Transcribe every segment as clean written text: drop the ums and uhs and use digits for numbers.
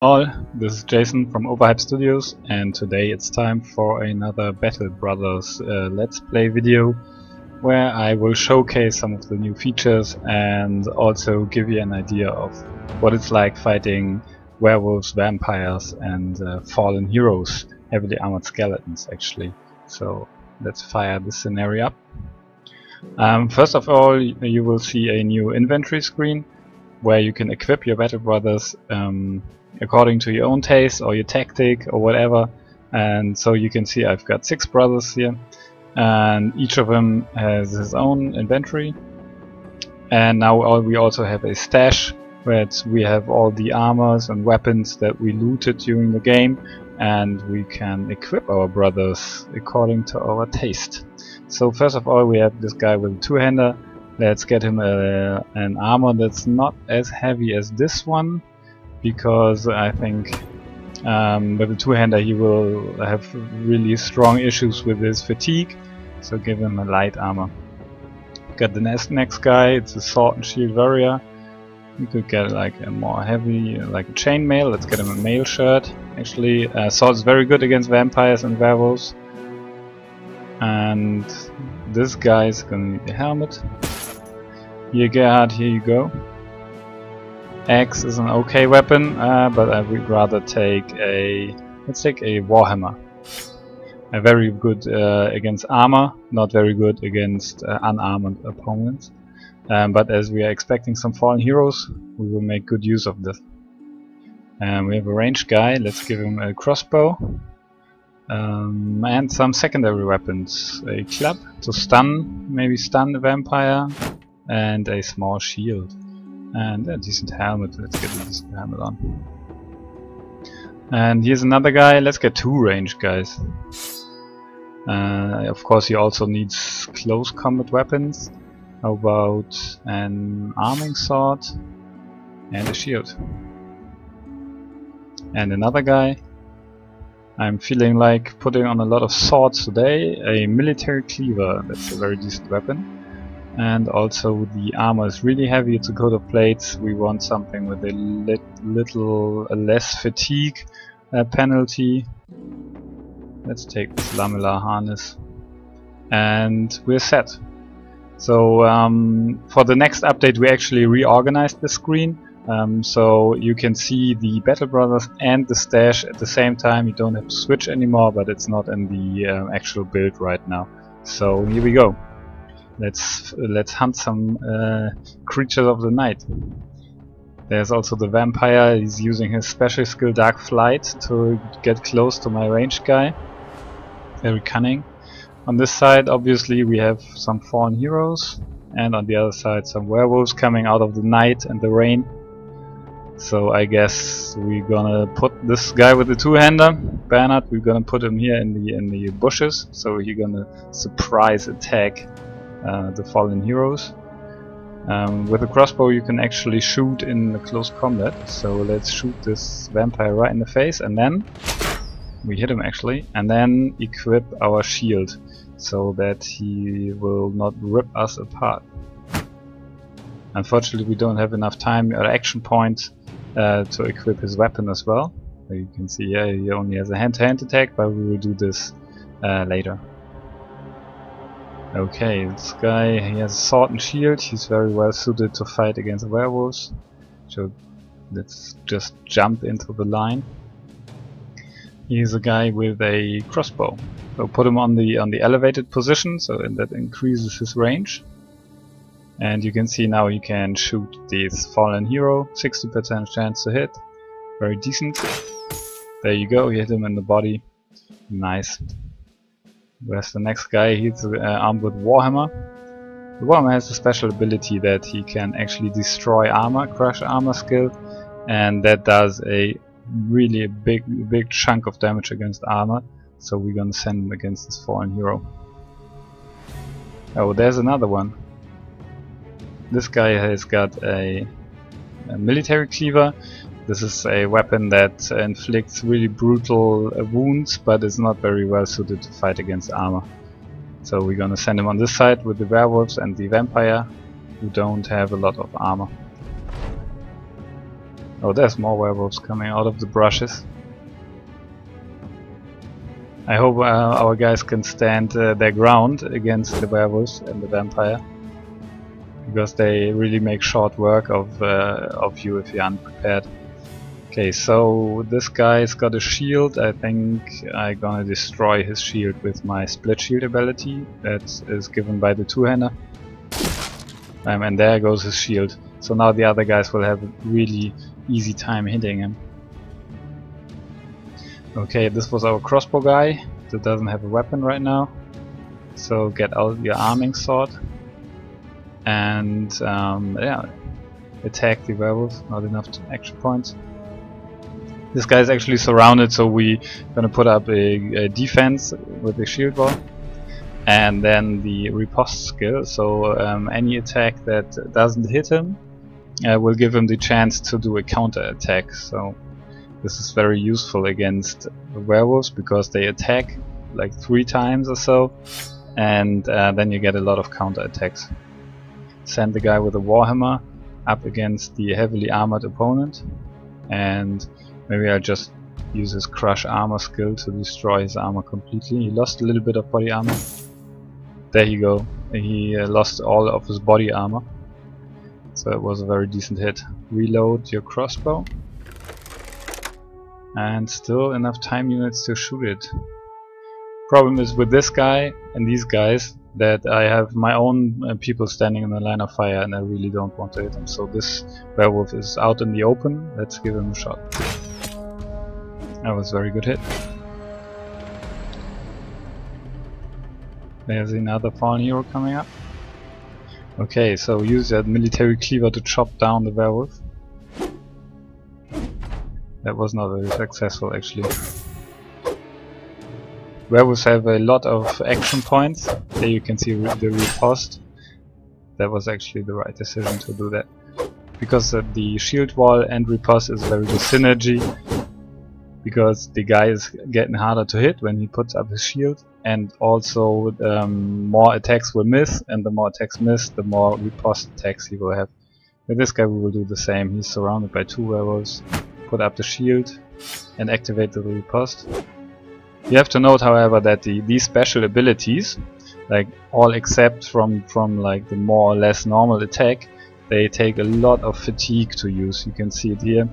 All, this is Jason from Overhype Studios, and today it's time for another Battle Brothers Let's Play video where I will showcase some of the new features and also give you an idea of what it's like fighting werewolves, vampires and fallen heroes, heavily armored skeletons actually. So let's fire this scenario up. First of all, you will see a new inventory screen where you can equip your Battle Brothers according to your own taste or your tactic or whatever. And so you can see I've got 6 brothers here, and each of them has his own inventory. And now we also have a stash where we have all the armors and weapons that we looted during the game, and we can equip our brothers according to our taste. So first of all, we have this guy with a two-hander. Let's get him an armor that's not as heavy as this one, because I think with the two-hander he will have really strong issues with his fatigue, so give him a light armor. Got the next guy, it's a sword and shield warrior. We could get like a more heavy, like a chainmail. Let's get him a mail shirt. Actually, sword is very good against vampires and werewolves. And this guy is gonna need a helmet. Here, Gerhard, here you go. Axe is an okay weapon, but I would rather take let's take a warhammer. Very good against armor, not very good against unarmored opponents. But as we are expecting some fallen heroes, we will make good use of this. We have a ranged guy. Let's give him a crossbow and some secondary weapons. A club to stun, maybe stun the vampire, and a small shield. And a decent helmet. Let's get a decent helmet on. And here's another guy. Let's get 2 ranged guys. Of course, he also needs close combat weapons. How about an arming sword and a shield? And another guy. I'm feeling like putting on a lot of swords today. A military cleaver. That's a very decent weapon. And also the armor is really heavy, it's a coat of plates. We want something with a little less fatigue penalty. Let's take this lamellar harness. And we're set. So for the next update we actually reorganized the screen. So you can see the Battle Brothers and the stash at the same time. You don't have to switch anymore, but it's not in the actual build right now. So here we go. Let's hunt some creatures of the night. There's also the vampire. He's using his special skill Dark Flight to get close to my ranged guy. Very cunning. On this side obviously we have some fallen heroes, and on the other side some werewolves coming out of the night and the rain. So I guess we're gonna put this guy with the two-hander, Bernard, we're gonna put him here in the bushes, so he's gonna surprise attack the fallen heroes. With a crossbow you can actually shoot in the close combat, so let's shoot this vampire right in the face, and then we hit him actually, and then equip our shield so that he will not rip us apart. Unfortunately we don't have enough time or action points to equip his weapon as well. So you can see here he only has a hand-to-hand attack, but we will do this later. Okay, this guy, he has a sword and shield, he's very well suited to fight against werewolves. So let's just jump into the line. He's a guy with a crossbow. So put him on the elevated position, so that increases his range. And you can see now he can shoot this fallen hero, 60% chance to hit. Very decent. There you go, you hit him in the body. Nice. Where's the next guy? He's armed with Warhammer. The Warhammer has a special ability that he can actually destroy armor, crush armor skill, and that does a really big chunk of damage against armor. So we're gonna send him against this fallen hero. Oh, there's another one. This guy has got a military cleaver. This is a weapon that inflicts really brutal wounds, but is not very well suited to fight against armor. So we're gonna send him on this side with the werewolves and the vampire, who don't have a lot of armor. Oh, there's more werewolves coming out of the brushes. I hope our guys can stand their ground against the werewolves and the vampire, because they really make short work of you if you're unprepared. Okay, so this guy's got a shield. I think I'm gonna destroy his shield with my split shield ability that is given by the two-hander. And there goes his shield. So now the other guys will have a really easy time hitting him. Okay, this was our crossbow guy that doesn't have a weapon right now. So get out your arming sword and yeah, attack the werewolf. Not enough action points. This guy is actually surrounded, so we're gonna put up a defense with a shield wall, and then the riposte skill. So any attack that doesn't hit him will give him the chance to do a counter attack. So this is very useful against the werewolves because they attack like 3 times or so, and then you get a lot of counter attacks. Send the guy with a warhammer up against the heavily armored opponent, and maybe I'll just use his crush armor skill to destroy his armor completely. He lost a little bit of body armor. There you go. He lost all of his body armor. So it was a very decent hit. Reload your crossbow. And still enough time units to shoot it. Problem is with this guy and these guys that I have my own people standing in the line of fire and I really don't want to hit them. So this werewolf is out in the open. Let's give him a shot. That was a very good hit. There's another fallen hero coming up. Okay, so use that military cleaver to chop down the werewolf. That was not very successful actually. Werewolves have a lot of action points. There you can see the riposte. That was actually the right decision to do that. Because the shield wall and riposte is very good synergy. Because the guy is getting harder to hit when he puts up his shield, and also more attacks will miss, and the more attacks miss, the more riposte attacks he will have. With this guy we will do the same. He's surrounded by 2 werewolves. Put up the shield and activate the riposte. You have to note, however, that these special abilities, like all except from like the more or less normal attack, they take a lot of fatigue to use. You can see it here.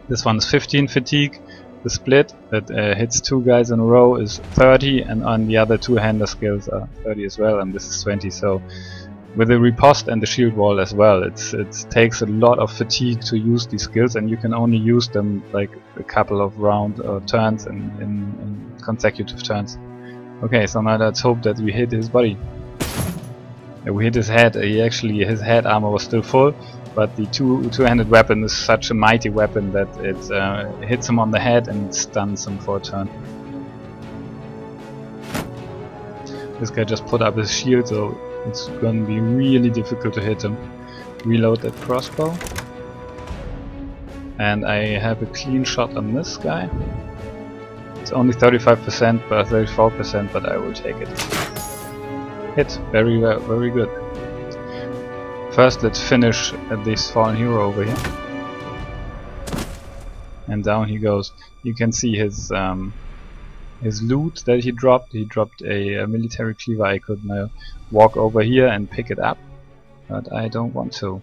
This one is 15 fatigue. The split that hits 2 guys in a row is 30, and on the other 2-hander skills are 30 as well, and this is 20. So with the riposte and the shield wall as well, it takes a lot of fatigue to use these skills, and you can only use them like a couple of turns in consecutive turns. Okay, so now let's hope that we hit his body. We hit his head. His head armor was still full, but the two-handed weapon is such a mighty weapon that it hits him on the head and stuns him for a turn. This guy just put up his shield, so it's gonna be really difficult to hit him. Reload that crossbow. And I have a clean shot on this guy. It's only 35%, but 34%, but I will take it. Hit, very well, very good. First, let's finish this fallen hero over here. And down he goes. You can see his loot that he dropped. He dropped a military cleaver. I could now walk over here and pick it up, but I don't want to.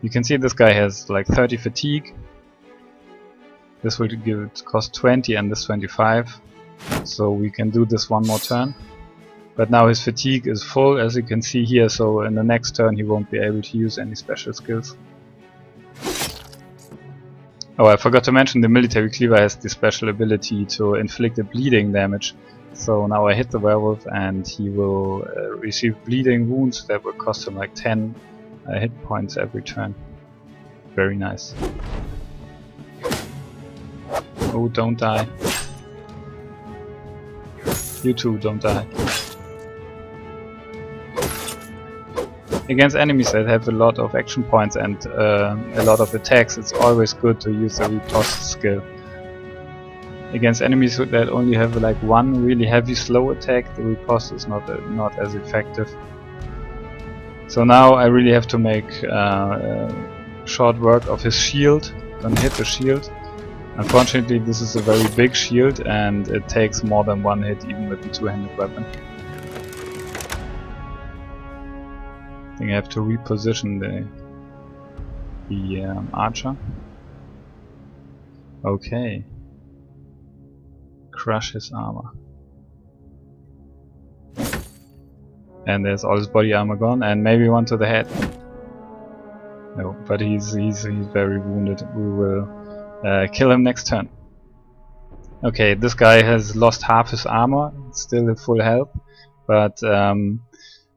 You can see this guy has like 30 fatigue. This will cost 20 and this 25. So we can do this one more turn. But now his fatigue is full, as you can see here, so in the next turn he won't be able to use any special skills. Oh, I forgot to mention the military cleaver has the special ability to inflict a bleeding damage. So now I hit the werewolf and he will receive bleeding wounds that will cost him like 10 hit points every turn. Very nice. Oh, don't die. You too, don't die. Against enemies that have a lot of action points and a lot of attacks, it's always good to use the riposte skill. Against enemies that only have like one really heavy slow attack, the riposte is not as effective. So now I really have to make short work of his shield gonna hit the shield. Unfortunately, this is a very big shield and it takes more than one hit even with the two-handed weapon. I think I have to reposition the archer. Okay. Crush his armor. And there's all his body armor gone, and maybe one to the head. No, but he's very wounded. We will kill him next turn. Okay, this guy has lost half his armor, still at full health, but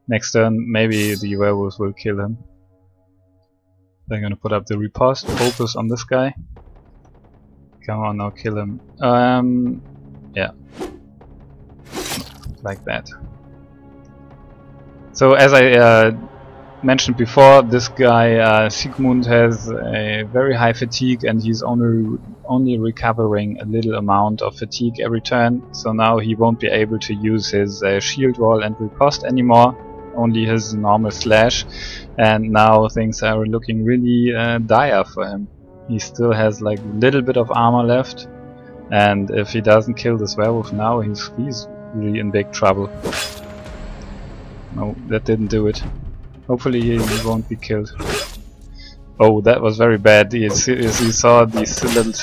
next turn maybe the werewolves will kill him. They're gonna put up the riposte, focus on this guy. Come on now, kill him. Yeah. Like that. So as I mentioned before, this guy Sigmund has a very high fatigue and he's only recovering a little amount of fatigue every turn. So now he won't be able to use his shield wall and riposte anymore, only his normal slash, and now things are looking really dire for him. He still has like a little bit of armor left, and if he doesn't kill this werewolf now, he's really in big trouble. No, that didn't do it. Hopefully he won't be killed. Oh, that was very bad. He saw this little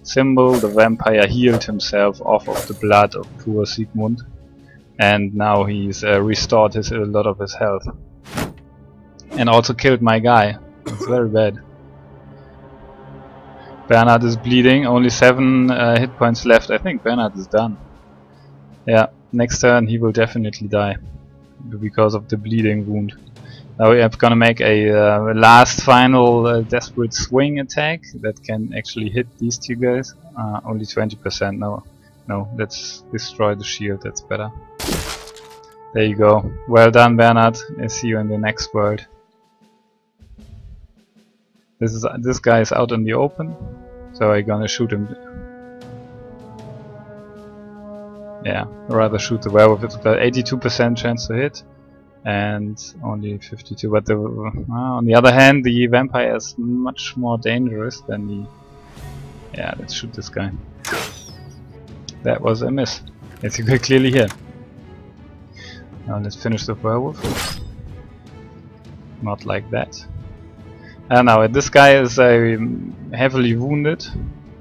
symbol, the vampire healed himself off of the blood of poor Sigmund, and now he's restored a lot of his health. And also killed my guy. It's very bad. Bernhard is bleeding, only 7 hit points left. I think Bernhard is done. Yeah, next turn he will definitely die because of the bleeding wound. Now we are gonna make a last final desperate swing attack that can actually hit these two guys. Only 20%. No, let's destroy the shield. That's better. There you go. Well done, Bernhard. I'll see you in the next world. This guy is out in the open, so I'm gonna shoot him. Yeah, I'd rather shoot the werewolf. It's got 82% chance to hit, and only 52. But on the other hand, the vampire is much more dangerous than the. Yeah, let's shoot this guy. That was a miss, as you could clearly hear. Now let's finish the werewolf. Not like that. Now this guy is heavily wounded,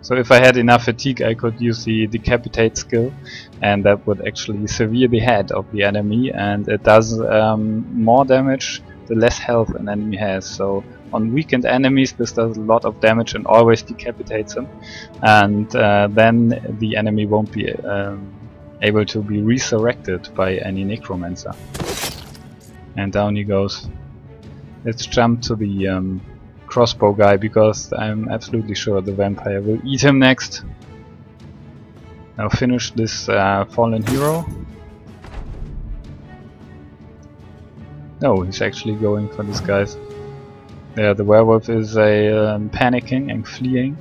so if I had enough fatigue I could use the Decapitate skill, and that would actually sever the head of the enemy, and it does more damage the less health an enemy has. So on weakened enemies this does a lot of damage and always decapitates them, and then the enemy won't be able to be resurrected by any necromancer. And down he goes. Let's jump to the crossbow guy, because I'm absolutely sure the vampire will eat him next. Now finish this fallen hero. No, he's actually going for these guys. Yeah, the werewolf is panicking and fleeing.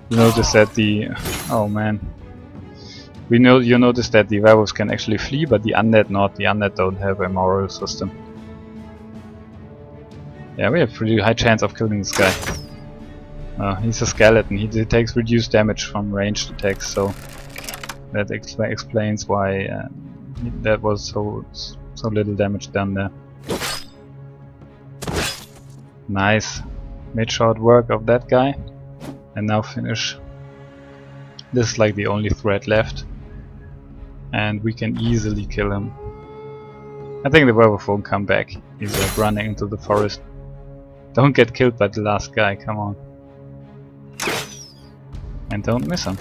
You notice that the... oh man. You notice that the werewolves can actually flee, but the undead not. The undead don't have a moral system. Yeah, we have pretty high chance of killing this guy. He's a skeleton. He takes reduced damage from ranged attacks, so that explains why that was so little damage done there. Nice. Made short work of that guy. And now finish. This is like the only threat left, and we can easily kill him. I think the werewolf won't come back. He's like running into the forest. Don't get killed by the last guy, come on. And don't miss him.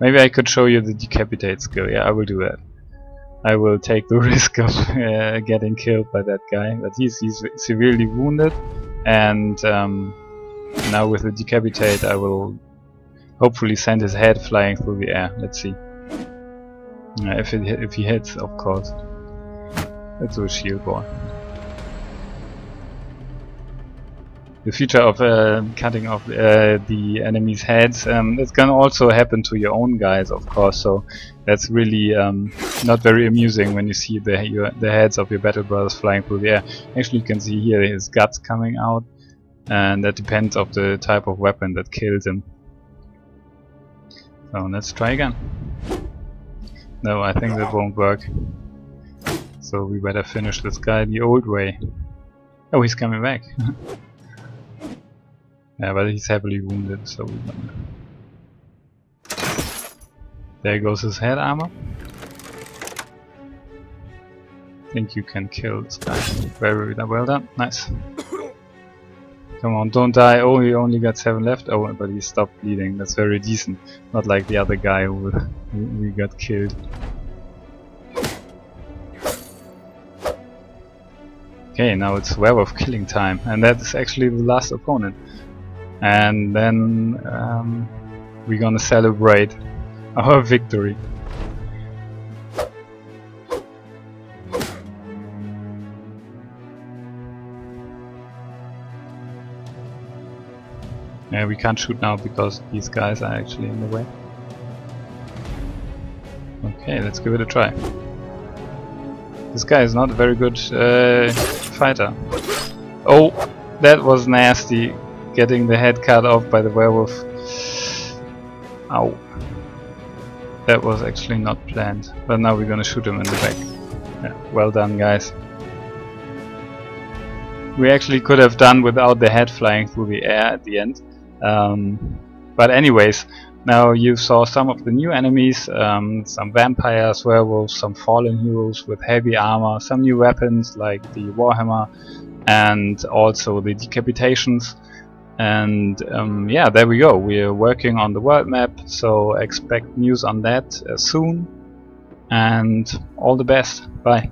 Maybe I could show you the Decapitate skill. Yeah, I will do that. I will take the risk of getting killed by that guy, but he's severely wounded, and now with the Decapitate I will hopefully send his head flying through the air. Let's see. If he hits, of course. Let's do a shield wall. The feature of cutting off the enemy's heads, it's gonna also happen to your own guys, of course, so that's really not very amusing when you see the heads of your battle brothers flying through the air. Actually, you can see here his guts coming out, and that depends of the type of weapon that kills him. So let's try again. No, I think that won't work. So we better finish this guy the old way. Oh, he's coming back. Yeah, but he's heavily wounded, so we're gonna... There goes his head armor. I think you can kill this guy. Very well done. Nice. Come on, don't die. Oh, he only got 7 left. Oh, but he stopped bleeding. That's very decent. Not like the other guy who we got killed. Okay, now it's werewolf killing time, and that is actually the last opponent. And then we're gonna celebrate our victory. Yeah, we can't shoot now because these guys are actually in the way. Okay, let's give it a try. This guy is not a very good fighter. Oh, that was nasty. Getting the head cut off by the werewolf. Ow. That was actually not planned. But now we're gonna shoot him in the back. Yeah, well done, guys. We actually could have done without the head flying through the air at the end. But anyways, now you saw some of the new enemies, some vampires, werewolves, some fallen heroes with heavy armor, some new weapons like the warhammer, and also the decapitations. And yeah, there we go. We're working on the world map, so expect news on that soon. And all the best. Bye.